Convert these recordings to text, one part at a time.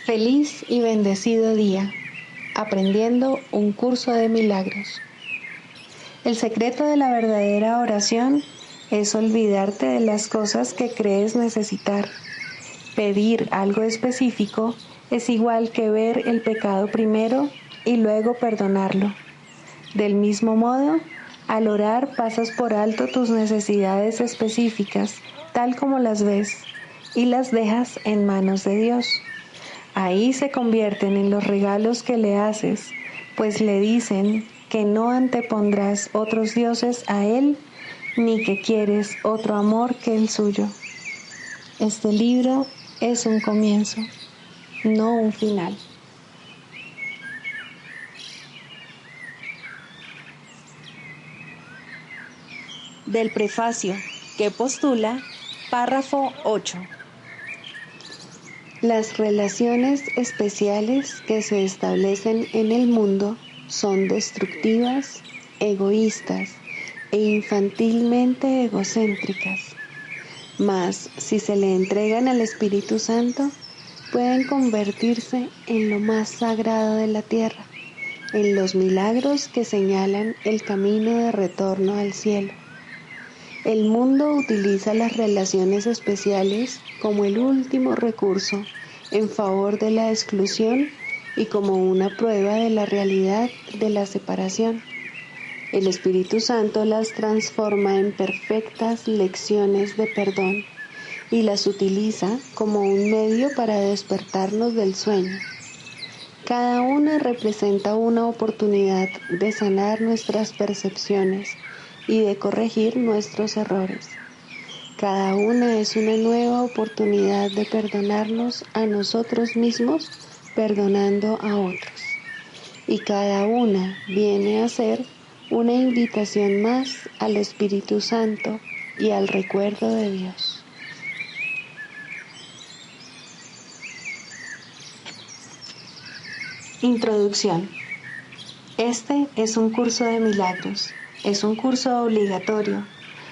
Feliz y bendecido día, aprendiendo un curso de milagros. El secreto de la verdadera oración es olvidarte de las cosas que crees necesitar. Pedir algo específico es igual que ver el pecado primero y luego perdonarlo. Del mismo modo, al orar pasas por alto tus necesidades específicas, tal como las ves, y las dejas en manos de Dios. Ahí se convierten en los regalos que le haces, pues le dicen que no antepondrás otros dioses a Él, ni que quieres otro amor que el suyo. Este libro es un comienzo, no un final. Del prefacio, que postula, párrafo 8. Las relaciones especiales que se establecen en el mundo son destructivas, egoístas e infantilmente egocéntricas. Mas, si se le entregan al Espíritu Santo, pueden convertirse en lo más sagrado de la tierra, en los milagros que señalan el camino de retorno al cielo. El mundo utiliza las relaciones especiales como el último recurso en favor de la exclusión y como una prueba de la realidad de la separación. El Espíritu Santo las transforma en perfectas lecciones de perdón y las utiliza como un medio para despertarnos del sueño. Cada una representa una oportunidad de sanar nuestras percepciones y de corregir nuestros errores. Cada una es una nueva oportunidad de perdonarnos a nosotros mismos, perdonando a otros. Y cada una viene a ser una invitación más al Espíritu Santo y al recuerdo de Dios. Introducción. Este es un curso de milagros. Es un curso obligatorio.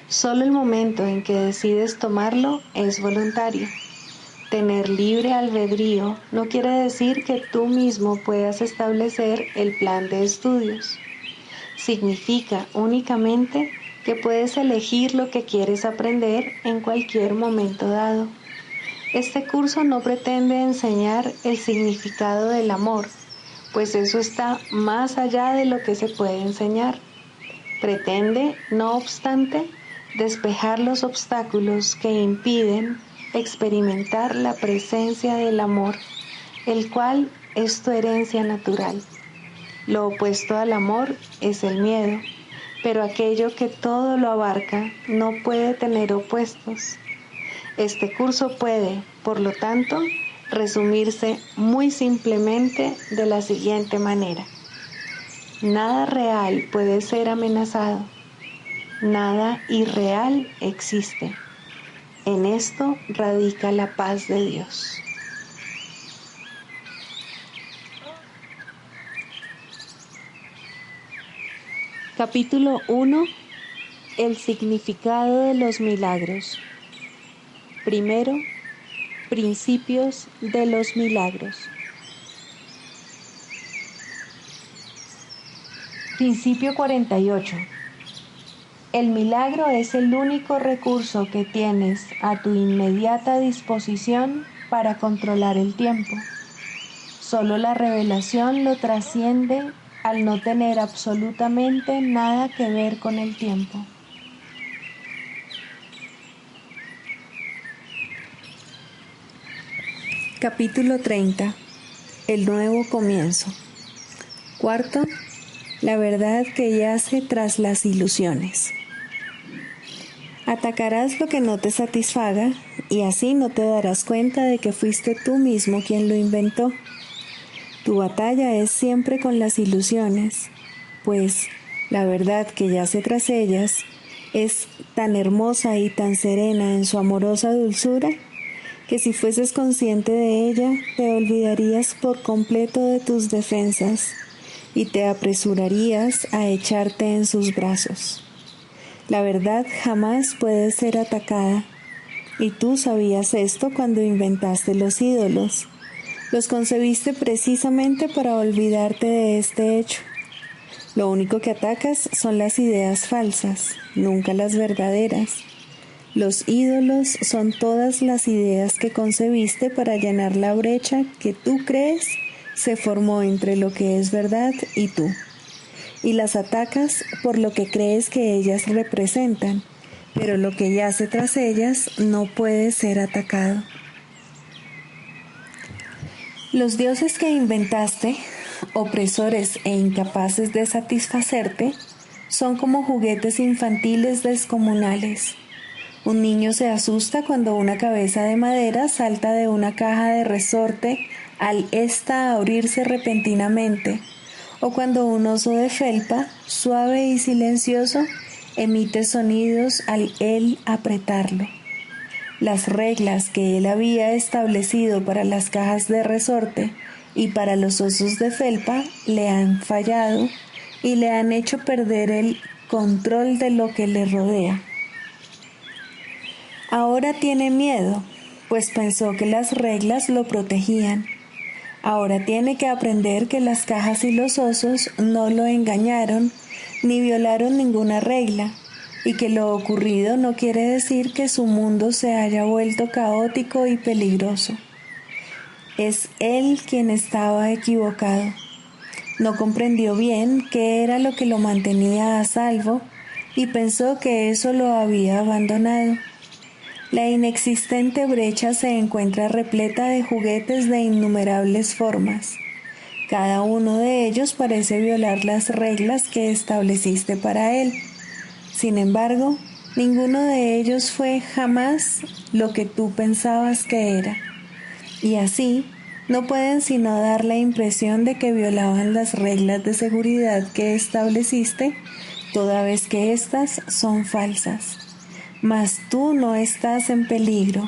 Solo el momento en que decides tomarlo es voluntario. Tener libre albedrío no quiere decir que tú mismo puedas establecer el plan de estudios. Significa únicamente que puedes elegir lo que quieres aprender en cualquier momento dado. Este curso no pretende enseñar el significado del amor, pues eso está más allá de lo que se puede enseñar. Pretende, no obstante, despejar los obstáculos que impiden experimentar la presencia del amor, el cual es tu herencia natural. Lo opuesto al amor es el miedo, pero aquello que todo lo abarca no puede tener opuestos. Este curso puede, por lo tanto, resumirse muy simplemente de la siguiente manera. Nada real puede ser amenazado. Nada irreal existe. En esto radica la paz de Dios. Capítulo 1. El significado de los milagros. Primero, principios de los milagros. Principio 48. El milagro es el único recurso que tienes a tu inmediata disposición para controlar el tiempo. Solo la revelación lo trasciende al no tener absolutamente nada que ver con el tiempo. Capítulo 30. El nuevo comienzo. Cuarto, la verdad que yace tras las ilusiones. Atacarás lo que no te satisfaga y así no te darás cuenta de que fuiste tú mismo quien lo inventó. Tu batalla es siempre con las ilusiones, pues la verdad que yace tras ellas es tan hermosa y tan serena en su amorosa dulzura que si fueses consciente de ella te olvidarías por completo de tus defensas y te apresurarías a echarte en sus brazos. La verdad jamás puede ser atacada, y tú sabías esto cuando inventaste los ídolos. Los concebiste precisamente para olvidarte de este hecho. Lo único que atacas son las ideas falsas, nunca las verdaderas. Los ídolos son todas las ideas que concebiste para llenar la brecha que tú crees se formó entre lo que es verdad y tú. Y las atacas por lo que crees que ellas representan, pero lo que yace tras ellas no puede ser atacado. Los dioses que inventaste, opresores e incapaces de satisfacerte, son como juguetes infantiles descomunales. Un niño se asusta cuando una cabeza de madera salta de una caja de resorte al ésta abrirse repentinamente, o cuando un oso de felpa, suave y silencioso, emite sonidos al él apretarlo. Las reglas que él había establecido para las cajas de resorte y para los osos de felpa le han fallado y le han hecho perder el control de lo que le rodea. Ahora tiene miedo, pues pensó que las reglas lo protegían. Ahora tiene que aprender que las cajas y los osos no lo engañaron ni violaron ninguna regla, y que lo ocurrido no quiere decir que su mundo se haya vuelto caótico y peligroso. Es él quien estaba equivocado. No comprendió bien qué era lo que lo mantenía a salvo y pensó que eso lo había abandonado. La inexistente brecha se encuentra repleta de juguetes de innumerables formas. Cada uno de ellos parece violar las reglas que estableciste para él. Sin embargo, ninguno de ellos fue jamás lo que tú pensabas que era. Y así, no pueden sino dar la impresión de que violaban las reglas de seguridad que estableciste, toda vez que éstas son falsas. Mas tú no estás en peligro.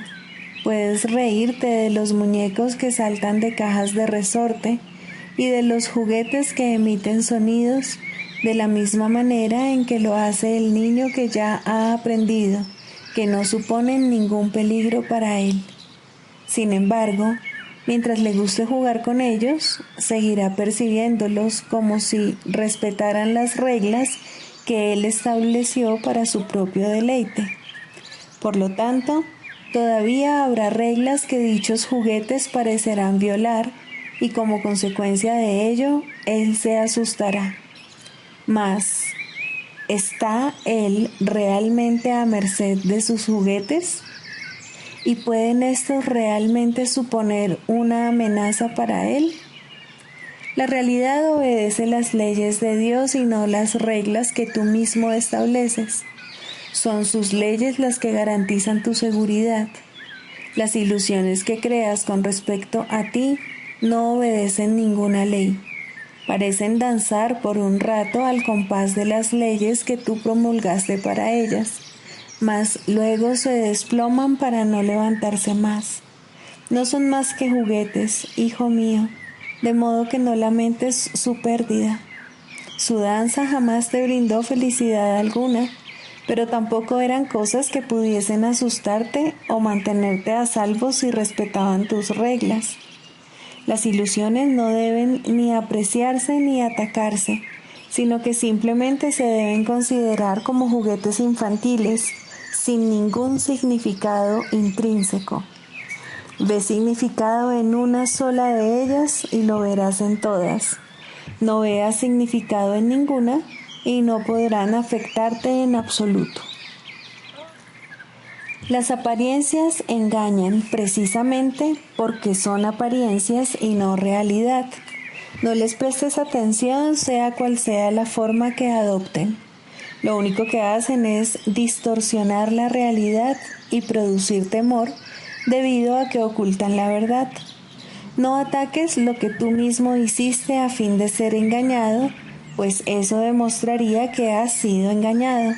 Puedes reírte de los muñecos que saltan de cajas de resorte y de los juguetes que emiten sonidos de la misma manera en que lo hace el niño que ya ha aprendido, que no suponen ningún peligro para él. Sin embargo, mientras le guste jugar con ellos, seguirá percibiéndolos como si respetaran las reglas que él estableció para su propio deleite. Por lo tanto, todavía habrá reglas que dichos juguetes parecerán violar, y como consecuencia de ello, él se asustará. Mas, ¿está él realmente a merced de sus juguetes? ¿Y pueden estos realmente suponer una amenaza para él? La realidad obedece las leyes de Dios y no las reglas que tú mismo estableces. Son sus leyes las que garantizan tu seguridad. Las ilusiones que creas con respecto a ti no obedecen ninguna ley. Parecen danzar por un rato al compás de las leyes que tú promulgaste para ellas, mas luego se desploman para no levantarse más. No son más que juguetes, hijo mío, de modo que no lamentes su pérdida. Su danza jamás te brindó felicidad alguna, pero tampoco eran cosas que pudiesen asustarte o mantenerte a salvo si respetaban tus reglas. Las ilusiones no deben ni apreciarse ni atacarse, sino que simplemente se deben considerar como juguetes infantiles, sin ningún significado intrínseco. Ve significado en una sola de ellas y lo verás en todas. No veas significado en ninguna y no podrán afectarte en absoluto. Las apariencias engañan precisamente porque son apariencias y no realidad. No les prestes atención, sea cual sea la forma que adopten. Lo único que hacen es distorsionar la realidad y producir temor debido a que ocultan la verdad. No ataques lo que tú mismo hiciste a fin de ser engañado, pues eso demostraría que has sido engañado.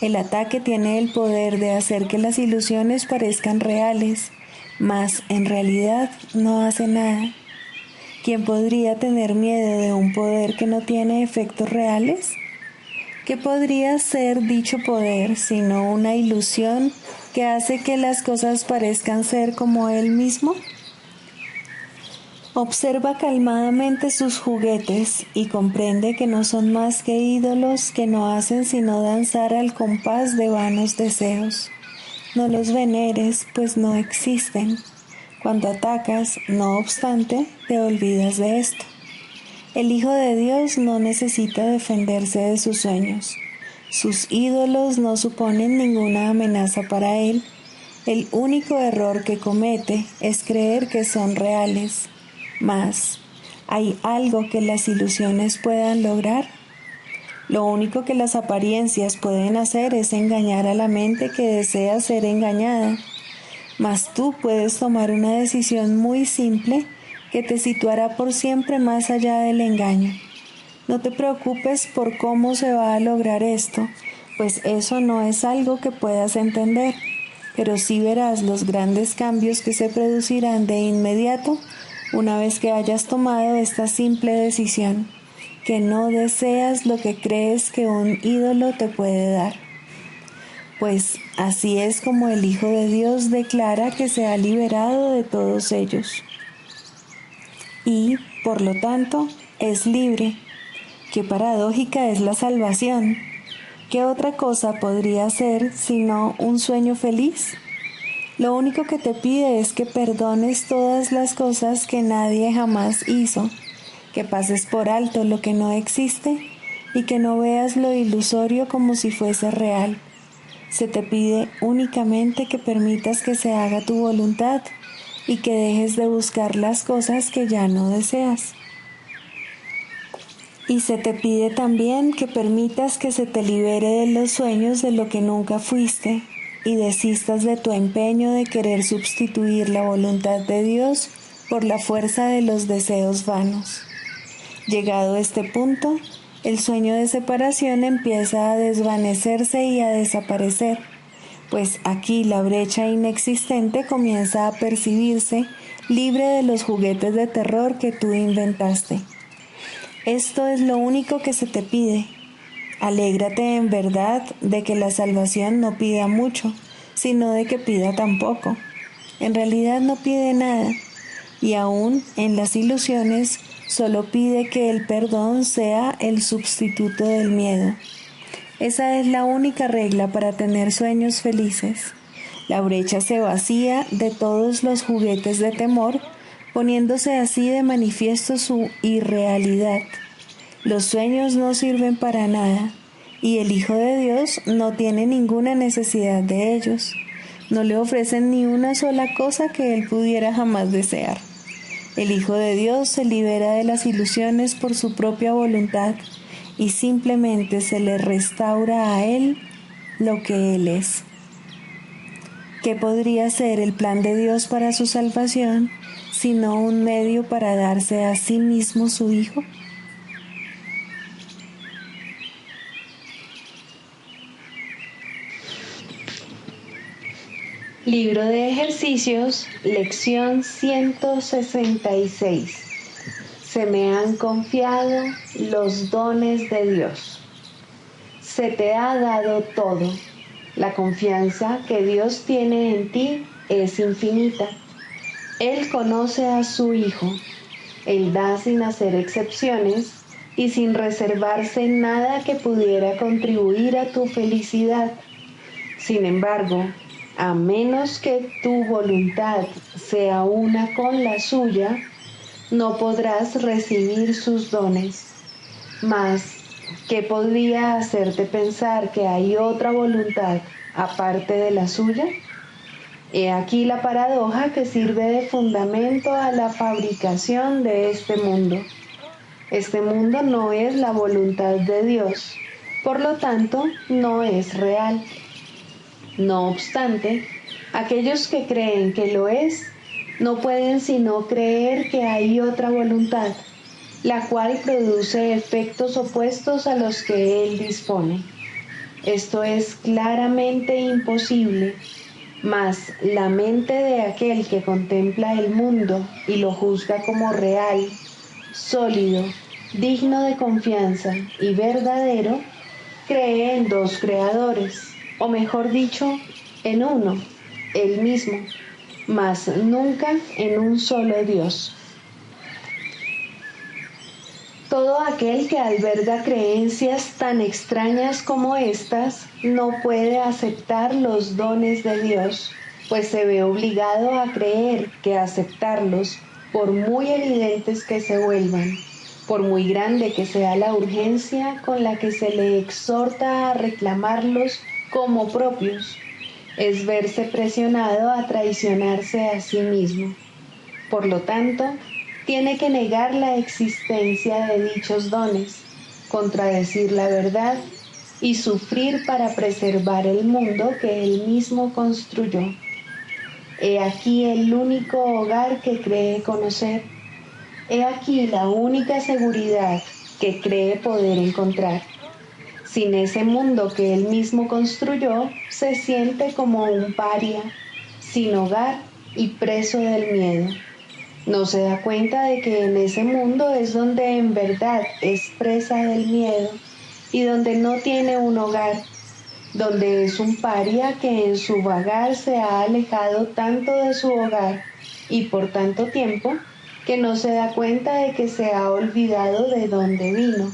El ataque tiene el poder de hacer que las ilusiones parezcan reales, mas en realidad no hace nada. ¿Quién podría tener miedo de un poder que no tiene efectos reales? ¿Qué podría ser dicho poder sino una ilusión que hace que las cosas parezcan ser como él mismo? Observa calmadamente sus juguetes y comprende que no son más que ídolos que no hacen sino danzar al compás de vanos deseos. No los veneres, pues no existen. Cuando atacas, no obstante, te olvidas de esto. El Hijo de Dios no necesita defenderse de sus sueños. Sus ídolos no suponen ninguna amenaza para él. El único error que comete es creer que son reales. Mas, ¿hay algo que las ilusiones puedan lograr? Lo único que las apariencias pueden hacer es engañar a la mente que desea ser engañada. Mas tú puedes tomar una decisión muy simple que te situará por siempre más allá del engaño. No te preocupes por cómo se va a lograr esto, pues eso no es algo que puedas entender, pero sí verás los grandes cambios que se producirán de inmediato una vez que hayas tomado esta simple decisión, que no deseas lo que crees que un ídolo te puede dar. Pues así es como el Hijo de Dios declara que se ha liberado de todos ellos. Y, por lo tanto, es libre. Qué paradójica es la salvación. ¿Qué otra cosa podría ser sino un sueño feliz? Lo único que te pide es que perdones todas las cosas que nadie jamás hizo, que pases por alto lo que no existe y que no veas lo ilusorio como si fuese real. Se te pide únicamente que permitas que se haga tu voluntad y que dejes de buscar las cosas que ya no deseas. Y se te pide también que permitas que se te libere de los sueños de lo que nunca fuiste y desistas de tu empeño de querer sustituir la voluntad de Dios por la fuerza de los deseos vanos. Llegado a este punto, el sueño de separación empieza a desvanecerse y a desaparecer, pues aquí la brecha inexistente comienza a percibirse libre de los juguetes de terror que tú inventaste. Esto es lo único que se te pide. Alégrate en verdad de que la salvación no pida mucho, sino de que pida tan poco. En realidad no pide nada, y aún en las ilusiones solo pide que el perdón sea el sustituto del miedo. Esa es la única regla para tener sueños felices. La brecha se vacía de todos los juguetes de temor, poniéndose así de manifiesto su irrealidad. Los sueños no sirven para nada, y el Hijo de Dios no tiene ninguna necesidad de ellos. No le ofrecen ni una sola cosa que él pudiera jamás desear. El Hijo de Dios se libera de las ilusiones por su propia voluntad y simplemente se le restaura a él lo que él es. ¿Qué podría ser el plan de Dios para su salvación, sino un medio para darse a sí mismo su Hijo? Libro de ejercicios, lección 166. Se me han confiado los dones de Dios. Se te ha dado todo. La confianza que Dios tiene en ti es infinita. Él conoce a su Hijo. Él da sin hacer excepciones y sin reservarse nada que pudiera contribuir a tu felicidad. Sin embargo, a menos que tu voluntad sea una con la suya, no podrás recibir sus dones. Mas, ¿qué podría hacerte pensar que hay otra voluntad aparte de la suya? He aquí la paradoja que sirve de fundamento a la fabricación de este mundo. Este mundo no es la voluntad de Dios, por lo tanto, no es real. No obstante, aquellos que creen que lo es, no pueden sino creer que hay otra voluntad, la cual produce efectos opuestos a los que Él dispone. Esto es claramente imposible, mas la mente de aquel que contempla el mundo y lo juzga como real, sólido, digno de confianza y verdadero, cree en dos creadores, o mejor dicho, en uno, el mismo, mas nunca en un solo Dios. Todo aquel que alberga creencias tan extrañas como estas no puede aceptar los dones de Dios, pues se ve obligado a creer que aceptarlos, por muy evidentes que se vuelvan, por muy grande que sea la urgencia con la que se le exhorta a reclamarlos como propios, es verse presionado a traicionarse a sí mismo. Por lo tanto, tiene que negar la existencia de dichos dones, contradecir la verdad y sufrir para preservar el mundo que él mismo construyó. He aquí el único hogar que cree conocer. He aquí la única seguridad que cree poder encontrar. Sin ese mundo que él mismo construyó, se siente como un paria, sin hogar y preso del miedo. No se da cuenta de que en ese mundo es donde en verdad es presa del miedo y donde no tiene un hogar, donde es un paria que en su vagar se ha alejado tanto de su hogar y por tanto tiempo que no se da cuenta de que se ha olvidado de dónde vino,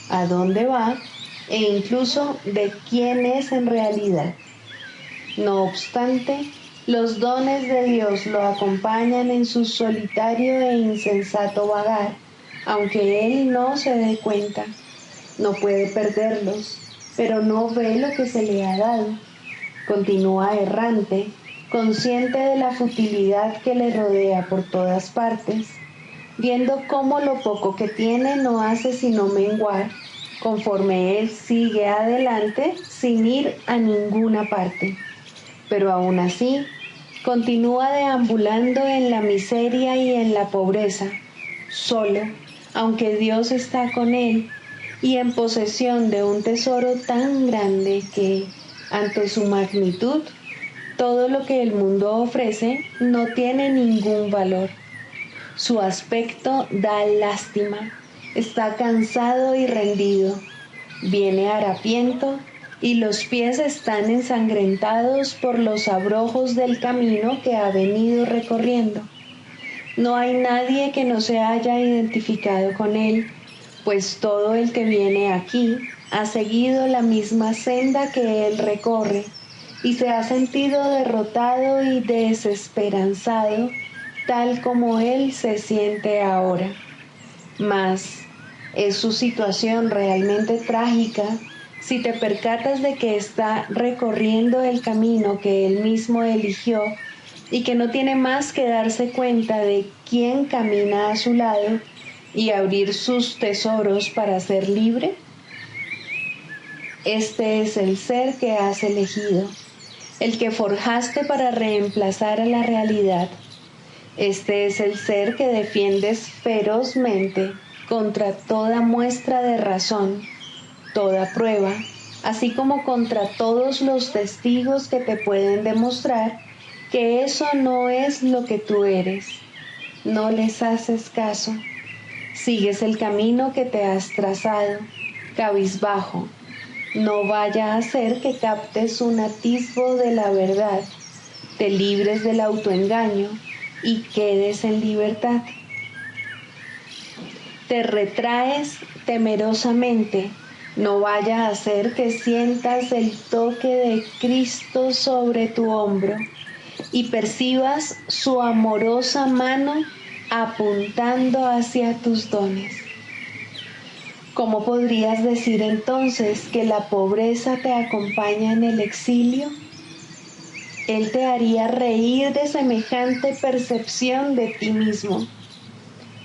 a dónde va e incluso de quién es en realidad. No obstante, los dones de Dios lo acompañan en su solitario e insensato vagar, aunque él no se dé cuenta. No puede perderlos, pero no ve lo que se le ha dado. Continúa errante, consciente de la futilidad que le rodea por todas partes, viendo cómo lo poco que tiene no hace sino menguar, conforme él sigue adelante sin ir a ninguna parte. Pero aún así, continúa deambulando en la miseria y en la pobreza, solo, aunque Dios está con él, y en posesión de un tesoro tan grande que, ante su magnitud, todo lo que el mundo ofrece no tiene ningún valor. Su aspecto da lástima, está cansado y rendido, viene harapiento y los pies están ensangrentados por los abrojos del camino que ha venido recorriendo. No hay nadie que no se haya identificado con él, pues todo el que viene aquí ha seguido la misma senda que él recorre y se ha sentido derrotado y desesperanzado, tal como él se siente ahora. Mas, ¿es su situación realmente trágica si te percatas de que está recorriendo el camino que él mismo eligió y que no tiene más que darse cuenta de quién camina a su lado y abrir sus tesoros para ser libre? Este es el ser que has elegido, el que forjaste para reemplazar a la realidad. Este es el ser que defiendes ferozmente contra toda muestra de razón, toda prueba, así como contra todos los testigos que te pueden demostrar que eso no es lo que tú eres. No les haces caso. Sigues el camino que te has trazado, cabizbajo. No vaya a ser que captes un atisbo de la verdad, te libres del autoengaño y quedes en libertad. Te retraes temerosamente, no vaya a ser que sientas el toque de Cristo sobre tu hombro y percibas su amorosa mano apuntando hacia tus dones. ¿Cómo podrías decir entonces que la pobreza te acompaña en el exilio? Él te haría reír de semejante percepción de ti mismo.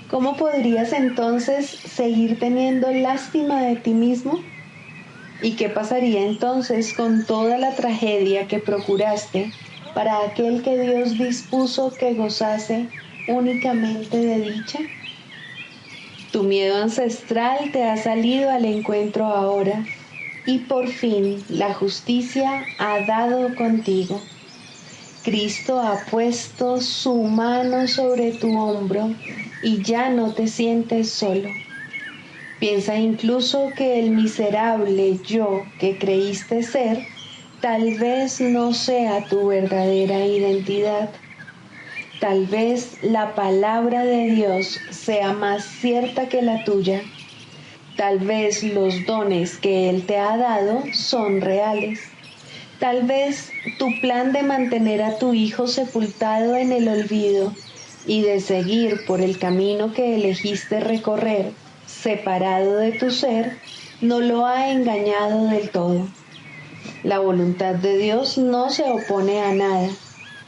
¿Cómo podrías entonces seguir teniendo lástima de ti mismo? ¿Y qué pasaría entonces con toda la tragedia que procuraste para aquel que Dios dispuso que gozase únicamente de dicha? Tu miedo ancestral te ha salido al encuentro ahora y por fin la justicia ha dado contigo. Cristo ha puesto su mano sobre tu hombro y ya no te sientes solo. Piensa incluso que el miserable yo que creíste ser tal vez no sea tu verdadera identidad. Tal vez la palabra de Dios sea más cierta que la tuya Tal vez los dones que Él te ha dado son reales. Tal vez tu plan de mantener a tu hijo sepultado en el olvido y de seguir por el camino que elegiste recorrer, separado de tu ser, no lo ha engañado del todo. La voluntad de Dios no se opone a nada,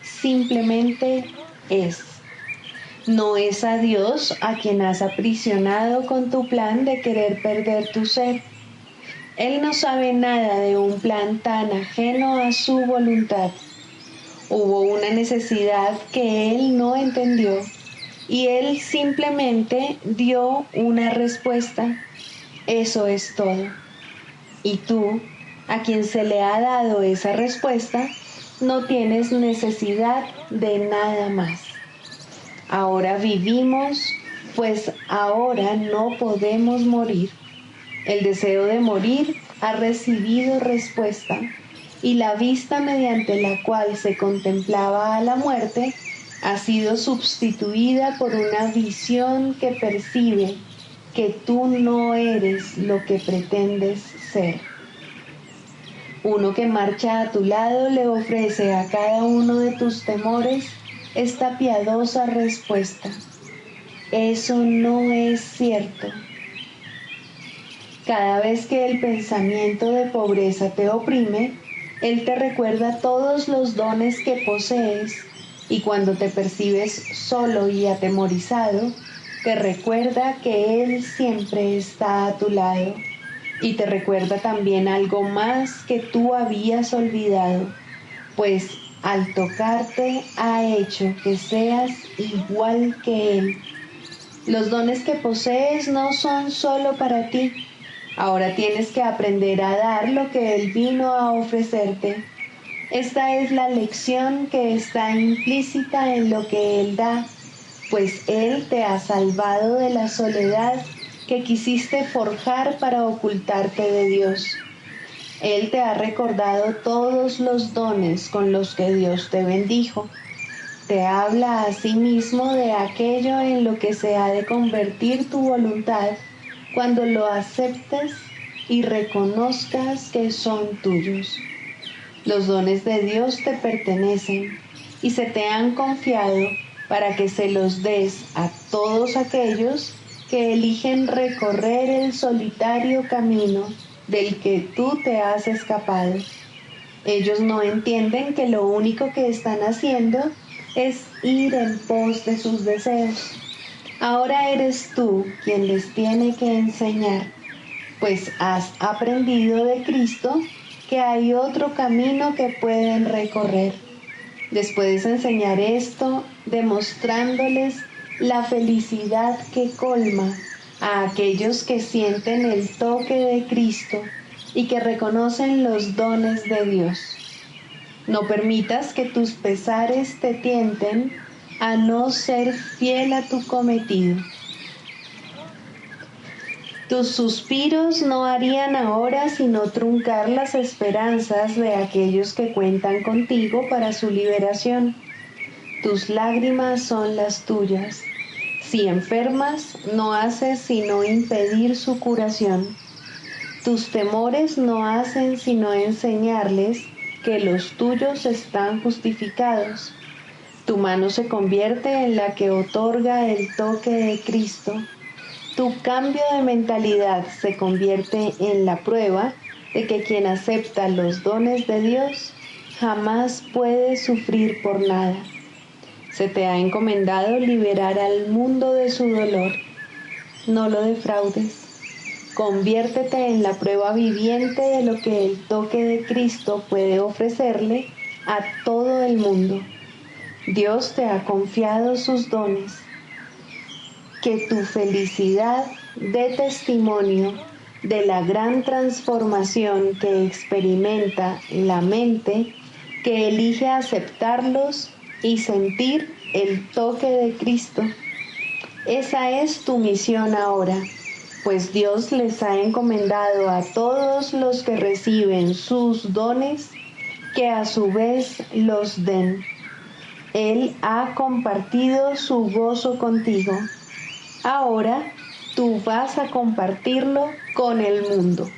simplemente es. No es a Dios a quien has aprisionado con tu plan de querer perder tu ser. Él no sabe nada de un plan tan ajeno a su voluntad. Hubo una necesidad que Él no entendió y Él simplemente dio una respuesta. Eso es todo. Y tú, a quien se le ha dado esa respuesta, no tienes necesidad de nada más. Ahora vivimos, pues ahora no podemos morir. El deseo de morir ha recibido respuesta y la vista mediante la cual se contemplaba a la muerte ha sido sustituida por una visión que percibe que tú no eres lo que pretendes ser. Uno que marcha a tu lado le ofrece a cada uno de tus temores esta piadosa respuesta: eso no es cierto. Cada vez que el pensamiento de pobreza te oprime, Él te recuerda todos los dones que posees, y cuando te percibes solo y atemorizado, te recuerda que Él siempre está a tu lado, y te recuerda también algo más que tú habías olvidado, pues al tocarte ha hecho que seas igual que Él. Los dones que posees no son solo para ti. Ahora tienes que aprender a dar lo que Él vino a ofrecerte. Esta es la lección que está implícita en lo que Él da, pues Él te ha salvado de la soledad que quisiste forjar para ocultarte de Dios. Él te ha recordado todos los dones con los que Dios te bendijo. Te habla a sí mismo de aquello en lo que se ha de convertir tu voluntad cuando lo aceptes y reconozcas que son tuyos. Los dones de Dios te pertenecen y se te han confiado para que se los des a todos aquellos que eligen recorrer el solitario camino del que tú te has escapado. Ellos no entienden que lo único que están haciendo es ir en pos de sus deseos. Ahora eres tú quien les tiene que enseñar, pues has aprendido de Cristo que hay otro camino que pueden recorrer. Les puedes enseñar esto demostrándoles la felicidad que colma a aquellos que sienten el toque de Cristo y que reconocen los dones de Dios. No permitas que tus pesares te tienten a no ser fiel a tu cometido. Tus suspiros no harían ahora sino truncar las esperanzas de aquellos que cuentan contigo para su liberación. Tus lágrimas son las tuyas. Si enfermas, no haces sino impedir su curación. Tus temores no hacen sino enseñarles que los tuyos están justificados. Tu mano se convierte en la que otorga el toque de Cristo. Tu cambio de mentalidad se convierte en la prueba de que quien acepta los dones de Dios jamás puede sufrir por nada. Se te ha encomendado liberar al mundo de su dolor. No lo defraudes. Conviértete en la prueba viviente de lo que el toque de Cristo puede ofrecerle a todo el mundo. Dios te ha confiado sus dones. Que tu felicidad dé testimonio de la gran transformación que experimenta la mente que elige aceptarlos y sentir el toque de Cristo. Esa es tu misión ahora, pues Dios les ha encomendado a todos los que reciben sus dones que a su vez los den. Él ha compartido su gozo contigo. Ahora tú vas a compartirlo con el mundo.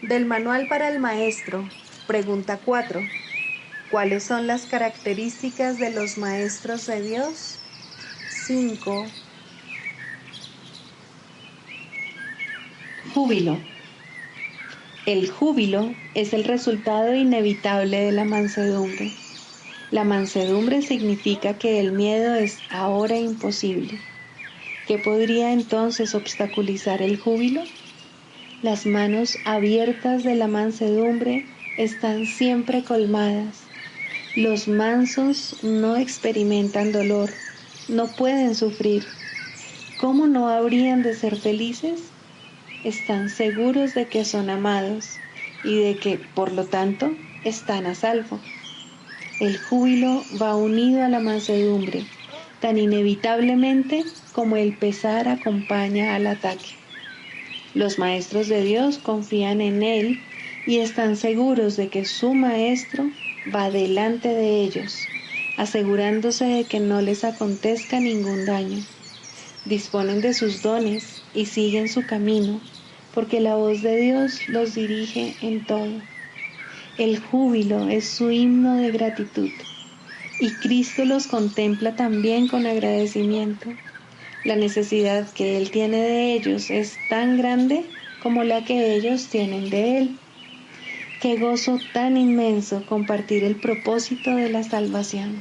Del manual para el maestro, pregunta 4. ¿Cuáles son las características de los maestros de Dios? 5. Júbilo. El júbilo es el resultado inevitable de la mansedumbre. La mansedumbre significa que el miedo es ahora imposible. ¿Qué podría entonces obstaculizar el júbilo? Las manos abiertas de la mansedumbre están siempre colmadas. Los mansos no experimentan dolor, no pueden sufrir. ¿Cómo no habrían de ser felices? Están seguros de que son amados y de que, por lo tanto, están a salvo. El júbilo va unido a la mansedumbre, tan inevitablemente como el pesar acompaña al ataque. Los maestros de Dios confían en Él y están seguros de que su Maestro va delante de ellos, asegurándose de que no les acontezca ningún daño. Disponen de sus dones y siguen su camino, porque la voz de Dios los dirige en todo. El júbilo es su himno de gratitud, y Cristo los contempla también con agradecimiento. La necesidad que Él tiene de ellos es tan grande como la que ellos tienen de Él. Qué gozo tan inmenso compartir el propósito de la salvación.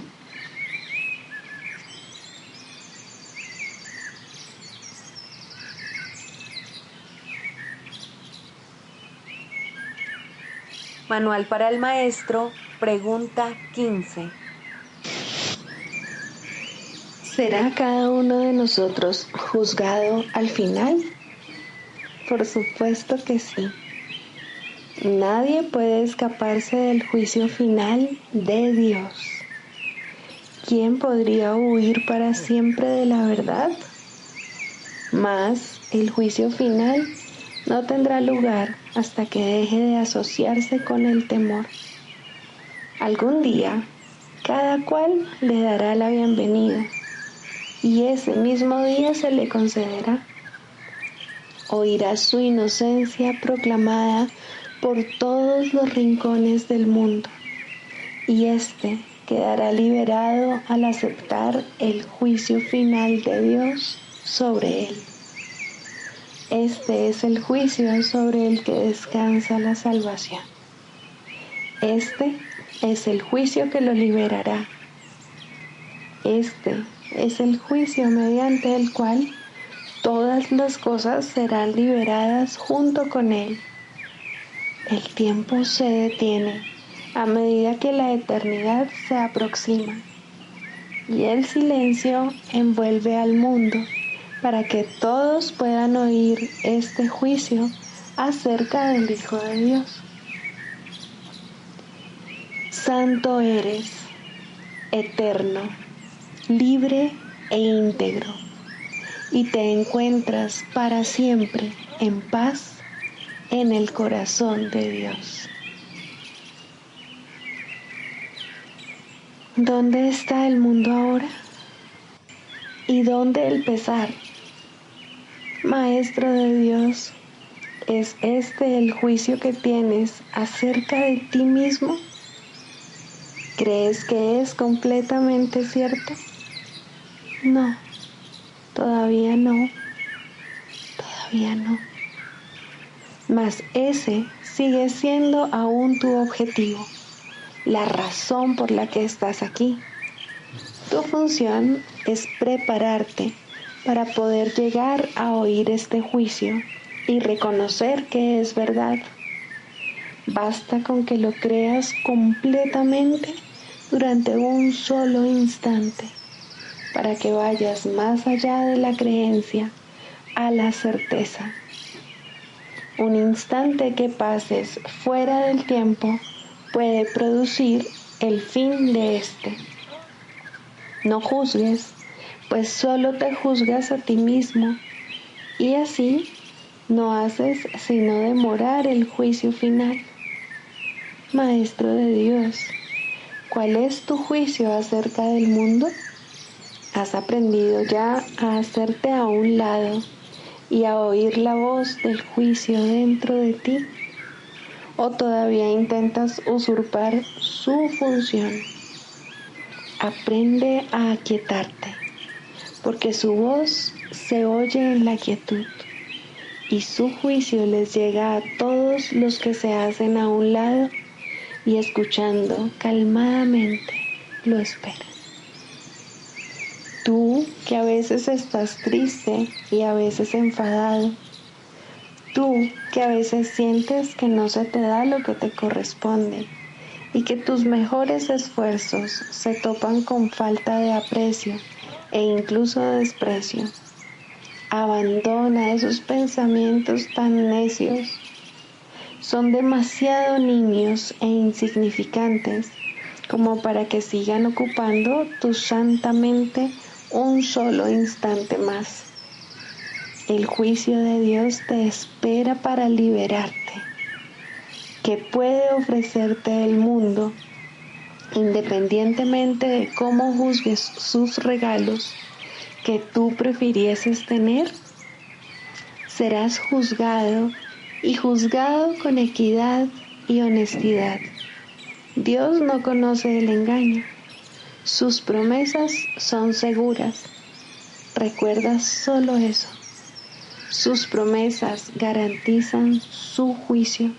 Manual para el maestro, pregunta 15. ¿Será cada uno de nosotros juzgado al final? Por supuesto que sí. Nadie puede escaparse del juicio final de Dios. ¿Quién podría huir para siempre de la verdad? Mas el juicio final no tendrá lugar hasta que deje de asociarse con el temor. Algún día, cada cual le dará la bienvenida, y ese mismo día se le concederá. Oirá su inocencia proclamada por todos los rincones del mundo, y éste quedará liberado al aceptar el juicio final de Dios sobre él. Este es el juicio sobre el que descansa la salvación. Este es el juicio que lo liberará. Este es el juicio mediante el cual todas las cosas serán liberadas junto con él. El tiempo se detiene a medida que la eternidad se aproxima, y el silencio envuelve al mundo para que todos puedan oír este juicio acerca del Hijo de Dios. Santo eres, eterno, libre e íntegro, y te encuentras para siempre en paz en el corazón de Dios. ¿Dónde está el mundo ahora? ¿Y dónde el pesar? Maestro de Dios, ¿es este el juicio que tienes acerca de ti mismo? ¿Crees que es completamente cierto? No, todavía no, todavía no. Mas ese sigue siendo aún tu objetivo, la razón por la que estás aquí. Tu función es prepararte para poder llegar a oír este juicio y reconocer que es verdad. Basta con que lo creas completamente durante un solo instante para que vayas más allá de la creencia a la certeza. Un instante que pases fuera del tiempo puede producir el fin de este. No juzgues, pues solo te juzgas a ti mismo, y así no haces sino demorar el juicio final. Maestro de Dios, ¿Cuál es tu juicio acerca del mundo? ¿Has aprendido ya a hacerte a un lado y a oír la voz del juicio dentro de ti? ¿O todavía intentas usurpar su función? Aprende a aquietarte, porque su voz se oye en la quietud y su juicio les llega a todos los que se hacen a un lado y escuchando calmadamente lo esperan. Tú que a veces estás triste y a veces enfadado, tú que a veces sientes que no se te da lo que te corresponde y que tus mejores esfuerzos se topan con falta de aprecio e incluso de desprecio. Abandona esos pensamientos tan necios. Son demasiado niños e insignificantes como para que sigan ocupando tu santa mente un solo instante más. El juicio de Dios te espera para liberarte. ¿Qué puede ofrecerte el mundo? Independientemente de cómo juzgues sus regalos que tú prefirieses tener, serás juzgado y juzgado con equidad y honestidad. Dios no conoce el engaño. Sus promesas son seguras. Recuerda solo eso. Sus promesas garantizan su juicio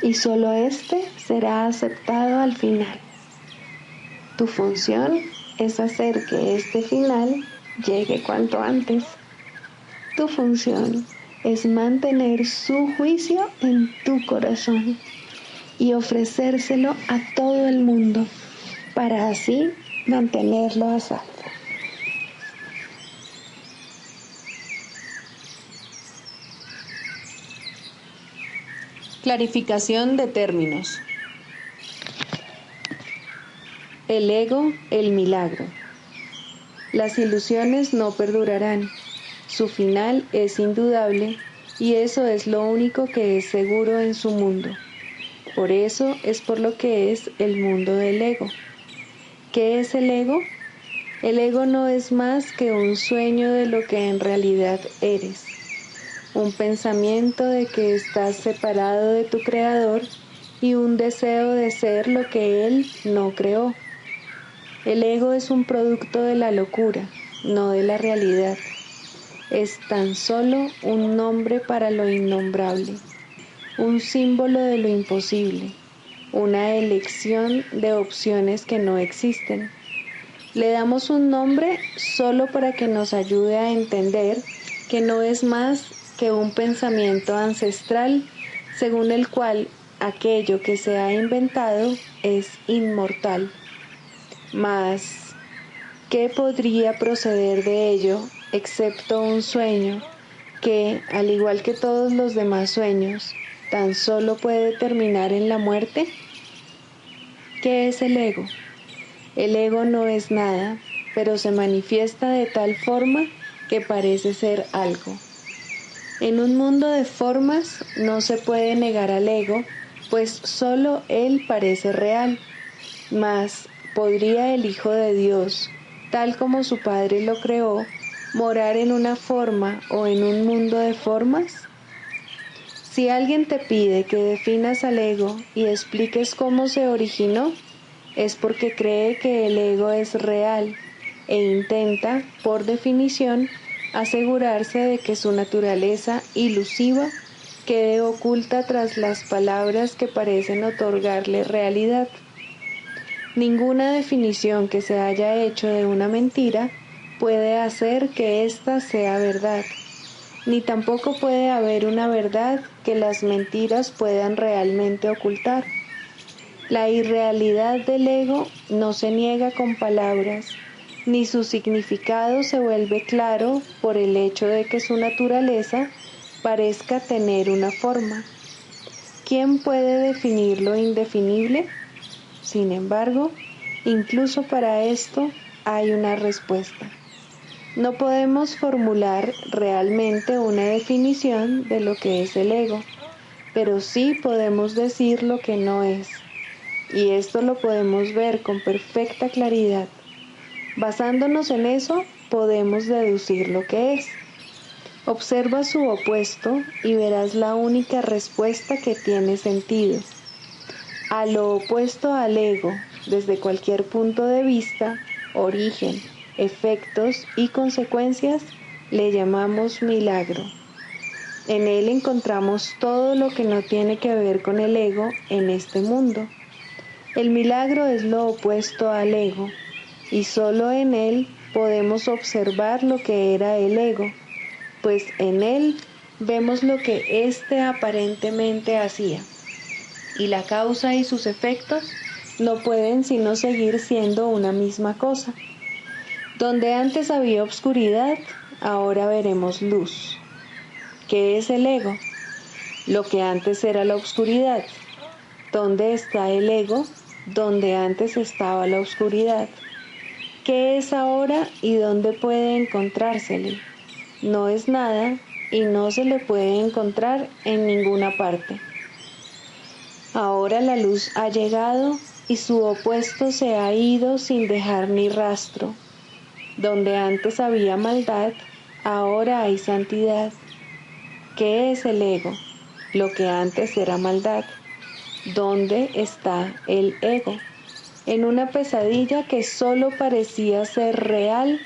y solo este será aceptado al final. Tu función es hacer que este final llegue cuanto antes. Tu función es mantener su juicio en tu corazón y ofrecérselo a todo el mundo para así mantenerlo a salvo. Clarificación de términos. El ego, el milagro. Las ilusiones no perdurarán. Su final es indudable y eso es lo único que es seguro en su mundo. Por eso es por lo que es el mundo del ego. ¿Qué es el ego? El ego no es más que un sueño de lo que en realidad eres. Un pensamiento de que estás separado de tu creador y un deseo de ser lo que él no creó. El ego es un producto de la locura, no de la realidad. Es tan solo un nombre para lo innombrable, un símbolo de lo imposible, una elección de opciones que no existen. Le damos un nombre solo para que nos ayude a entender que no es más que un pensamiento ancestral según el cual aquello que se ha inventado es inmortal. Mas, ¿qué podría proceder de ello excepto un sueño que, al igual que todos los demás sueños, tan solo puede terminar en la muerte? ¿Qué es el ego? El ego no es nada, pero se manifiesta de tal forma que parece ser algo. En un mundo de formas no se puede negar al ego, pues solo él parece real. Mas, ¿podría el Hijo de Dios, tal como su Padre lo creó, morar en una forma o en un mundo de formas? Si alguien te pide que definas al ego y expliques cómo se originó, es porque cree que el ego es real e intenta, por definición, asegurarse de que su naturaleza ilusiva quede oculta tras las palabras que parecen otorgarle realidad. Ninguna definición que se haya hecho de una mentira puede hacer que ésta sea verdad, ni tampoco puede haber una verdad que las mentiras puedan realmente ocultar. La irrealidad del ego no se niega con palabras, ni su significado se vuelve claro por el hecho de que su naturaleza parezca tener una forma. ¿Quién puede definir lo indefinible? Sin embargo, incluso para esto hay una respuesta. No podemos formular realmente una definición de lo que es el ego, pero sí podemos decir lo que no es. y esto lo podemos ver con perfecta claridad. Basándonos en eso, podemos deducir lo que es. Observa su opuesto y verás la única respuesta que tiene sentido. A lo opuesto al ego, desde cualquier punto de vista, origen, efectos y consecuencias, le llamamos milagro. En él encontramos todo lo que no tiene que ver con el ego en este mundo. El milagro es lo opuesto al ego, y solo en él podemos observar lo que era el ego, pues en él vemos lo que éste aparentemente hacía, y la causa y sus efectos no pueden sino seguir siendo una misma cosa. Donde antes había obscuridad, ahora veremos luz. ¿Qué es el ego? Lo que antes era la oscuridad. ¿Dónde está el ego? Donde antes estaba la oscuridad. ¿Qué es ahora y dónde puede encontrársele? No es nada y no se le puede encontrar en ninguna parte. Ahora la luz ha llegado y su opuesto se ha ido sin dejar ni rastro. Donde antes había maldad, ahora hay santidad. ¿Qué es el ego? Lo que antes era maldad. ¿Dónde está el ego? En una pesadilla que solo parecía ser real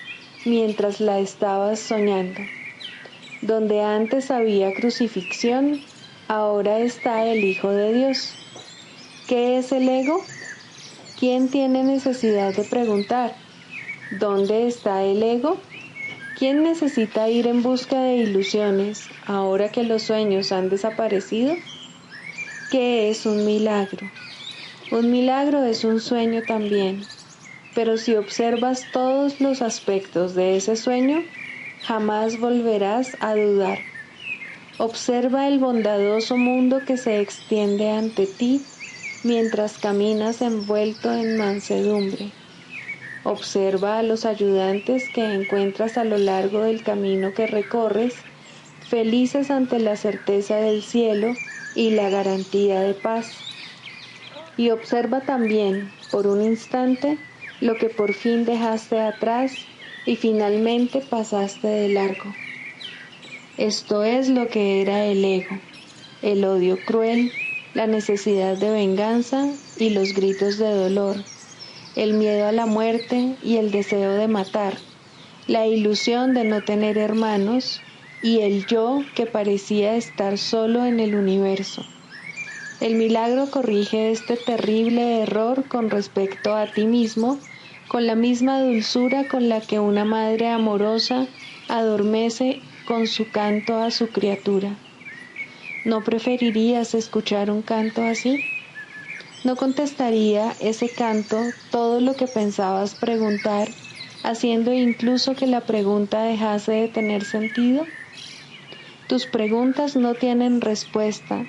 mientras la estabas soñando. Donde antes había crucifixión, ahora está el Hijo de Dios. ¿Qué es el ego? ¿Quién tiene necesidad de preguntar? ¿Dónde está el ego? ¿Quién necesita ir en busca de ilusiones ahora que los sueños han desaparecido? ¿Qué es un milagro? Un milagro es un sueño también, pero si observas todos los aspectos de ese sueño, jamás volverás a dudar. Observa el bondadoso mundo que se extiende ante ti mientras caminas envuelto en mansedumbre. Observa a los ayudantes que encuentras a lo largo del camino que recorres, felices ante la certeza del cielo y la garantía de paz. Y observa también, por un instante, lo que por fin dejaste atrás y finalmente pasaste de largo. Esto es lo que era el ego, el odio cruel, la necesidad de venganza y los gritos de dolor, el miedo a la muerte y el deseo de matar, la ilusión de no tener hermanos y el yo que parecía estar solo en el universo. El milagro corrige este terrible error con respecto a ti mismo, con la misma dulzura con la que una madre amorosa adormece con su canto a su criatura. ¿No preferirías escuchar un canto así? ¿No contestaría ese canto todo lo que pensabas preguntar, haciendo incluso que la pregunta dejase de tener sentido? Tus preguntas no tienen respuesta,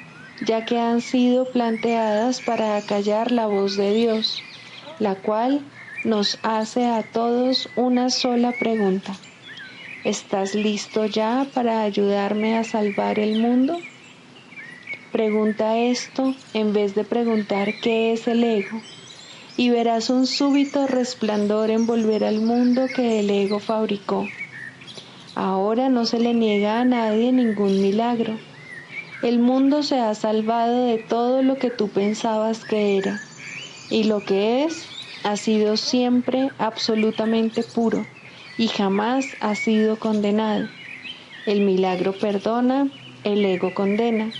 ya que han sido planteadas para acallar la voz de Dios, la cual nos hace a todos una sola pregunta. ¿Estás listo ya para ayudarme a salvar el mundo? Pregunta esto en vez de preguntar qué es el ego, y verás un súbito resplandor envolver al mundo que el ego fabricó. Ahora no se le niega a nadie ningún milagro. El mundo se ha salvado de todo lo que tú pensabas que era, y lo que es ha sido siempre absolutamente puro y jamás ha sido condenado. El milagro perdona, el ego condena.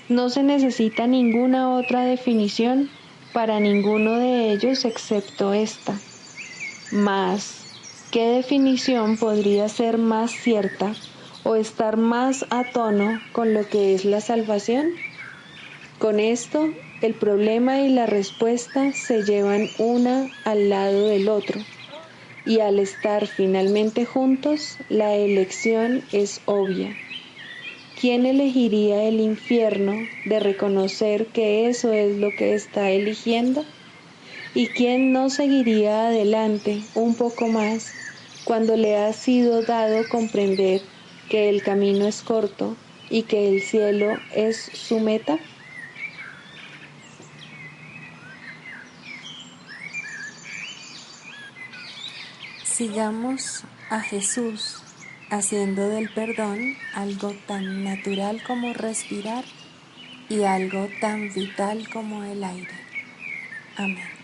No se necesita ninguna otra definición para ninguno de ellos excepto esta. Mas, ¿qué definición podría ser más cierta o estar más a tono con lo que es la salvación? Con esto, el problema y la respuesta se llevan una al lado del otro, y al estar finalmente juntos, la elección es obvia. ¿Quién elegiría el infierno de reconocer que eso es lo que está eligiendo? ¿Y quién no seguiría adelante un poco más cuando le ha sido dado comprender que el camino es corto y que el cielo es su meta? Sigamos a Jesús haciendo del perdón algo tan natural como respirar y algo tan vital como el aire. Amén.